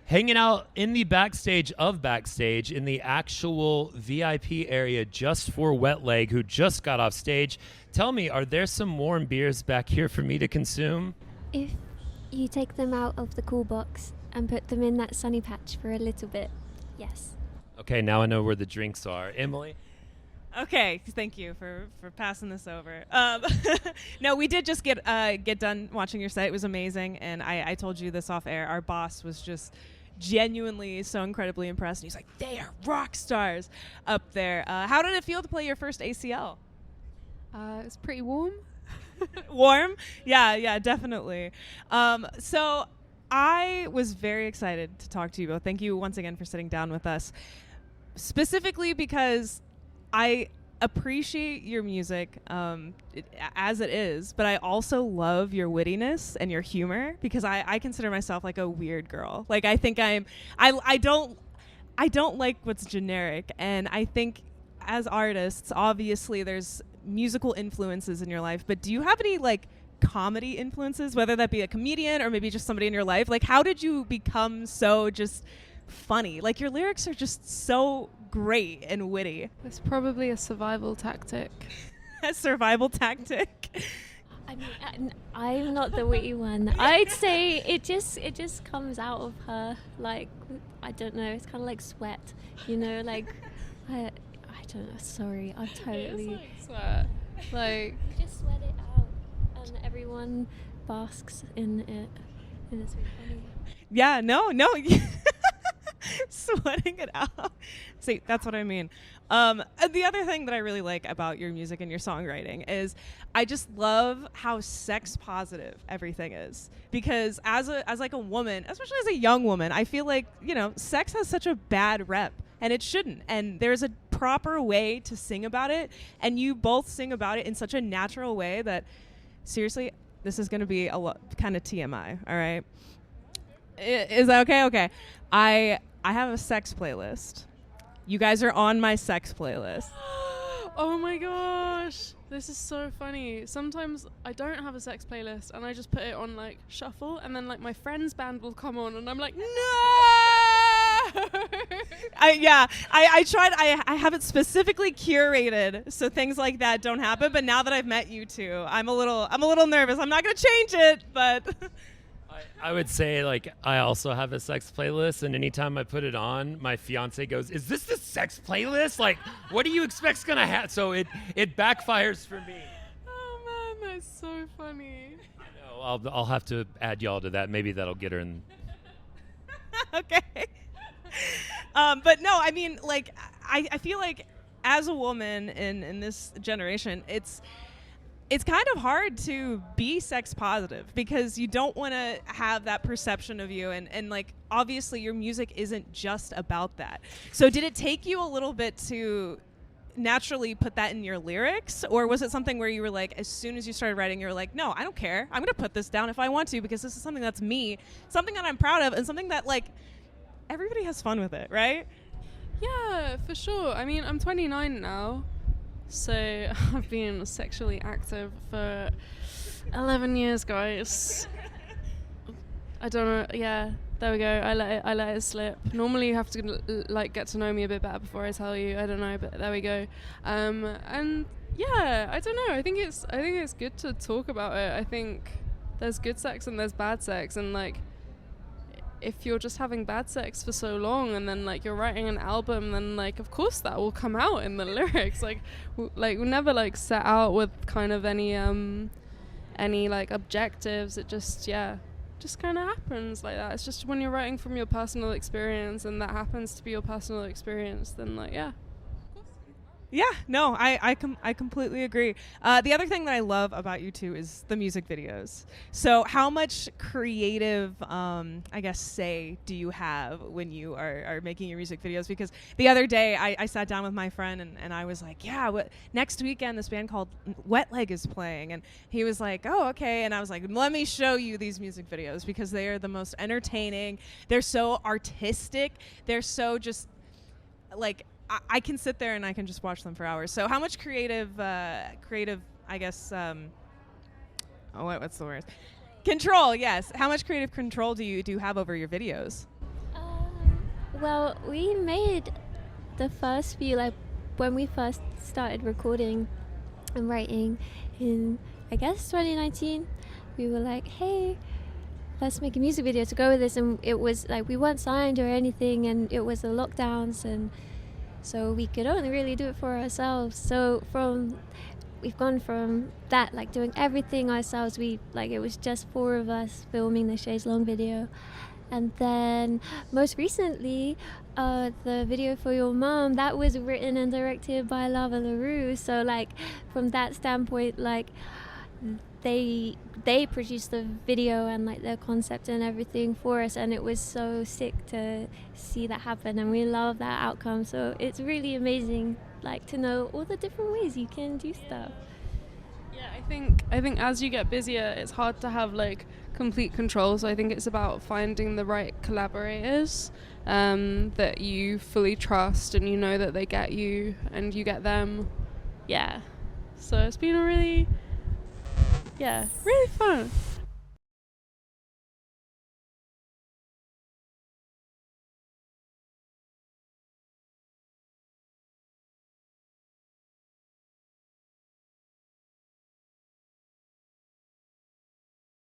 hanging out in the backstage of backstage in the actual VIP area just for Wet Leg, who just got off stage. Tell me, are there some warm beers back here for me to consume? If you take them out of the cool box and put them in that sunny patch for a little bit, yes. Okay, now I know where the drinks are. Emily? Okay, thank you for passing this over. No, we did just get done watching your set. It was amazing, and I told you this off air. Our boss was just genuinely so incredibly impressed. And he's like, they are rock stars up there. How did it feel to play your first ACL? It was pretty warm. Warm? Yeah, definitely. So I was very excited to talk to you both. Thank you once again for sitting down with us, specifically because I appreciate your music as it is, but I also love your wittiness and your humor, because I consider myself like a weird girl. Like, I think I don't like what's generic, and I think as artists, obviously there's musical influences in your life, but do you have any like comedy influences, whether that be a comedian or maybe just somebody in your life? Like, how did you become so just funny? Like, your lyrics are just so great and witty. It's probably a survival tactic. A survival tactic? I mean, I'm not the witty one. I'd say it just comes out of her. Like, I don't know. It's kind of like sweat, you know. Like, I don't know. Sorry, I'm totally. It's like sweat. Like, You just sweat it out, and everyone basks in it, and it's really funny. Yeah, no. Sweating it out. See, that's what I mean. And the other thing that I really like about your music and your songwriting is I just love how sex positive everything is. Because as like a woman, especially as a young woman, I feel like, you know, sex has such a bad rep, and it shouldn't. And there's a proper way to sing about it, and you both sing about it in such a natural way that, seriously, this is going to be a lot kind of TMI, all right? Is that okay? Okay. I have a sex playlist. You guys are on my sex playlist. oh my gosh, this is so funny. Sometimes I don't have a sex playlist and I just put it on like shuffle, and then like my friend's band will come on and I'm like, no. I tried. I have it specifically curated so things like that don't happen. But now that I've met you two, I'm a little nervous. I'm not gonna change it, but. I would say, like, I also have a sex playlist, and anytime I put it on, my fiance goes, "Is this the sex playlist? Like, what do you expect's gonna happen?" So it backfires for me. Oh man, that's so funny. I know, I'll have to add y'all to that. Maybe that'll get her in. Okay. But no, I mean, like, I feel like as a woman in this generation, it's kind of hard to be sex positive because you don't want to have that perception of you. And like, obviously your music isn't just about that. So did it take you a little bit to naturally put that in your lyrics? Or was it something where you were like, as soon as you started writing, you were like, no, I don't care. I'm going to put this down if I want to, because this is something that's me, something that I'm proud of, and something that like everybody has fun with it, right? Yeah, for sure. I mean, I'm 29 now. So I've been sexually active for 11 years, guys. I don't know. Yeah, there we go. I let it slip. Normally you have to like get to know me a bit better before I tell you. I don't know, but there we go. And yeah, I don't know. I think it's good to talk about it. I think there's good sex and there's bad sex, and like, if you're just having bad sex for so long and then like you're writing an album, then like of course that will come out in the lyrics. Like we never like set out with kind of any like objectives. It just kind of happens like that. It's just when you're writing from your personal experience and that happens to be your personal experience, then like Yeah, no, I completely agree. The other thing that I love about you two is the music videos. So how much creative, I guess, say do you have when you are making your music videos? Because the other day I sat down with my friend and I was like, yeah, next weekend this band called Wet Leg is playing. And he was like, oh, okay. And I was like, let me show you these music videos because they are the most entertaining. They're so artistic. They're so just like, I can sit there and I can just watch them for hours. So how much creative, I guess, what's the word? Control, yes. How much creative control do you have over your videos? Well, we made the first few, like when we first started recording and writing in, I guess, 2019. We were like, hey, let's make a music video to go with this. And it was like we weren't signed or anything, and it was the lockdowns, and so we could only really do it for ourselves. So we've gone from that, like doing everything ourselves. It was just 4 of us filming the Chaise Long video. And then most recently, the video for your mom, that was written and directed by Lava LaRue. So like from that standpoint, like they produced the video and like the concept and everything for us, and it was so sick to see that happen, and we love that outcome. So it's really amazing, like, to know all the different ways you can do stuff. Yeah, I think as you get busier, it's hard to have like complete control. So I think it's about finding the right collaborators that you fully trust, and you know that they get you and you get them. Yeah. So it's been really fun.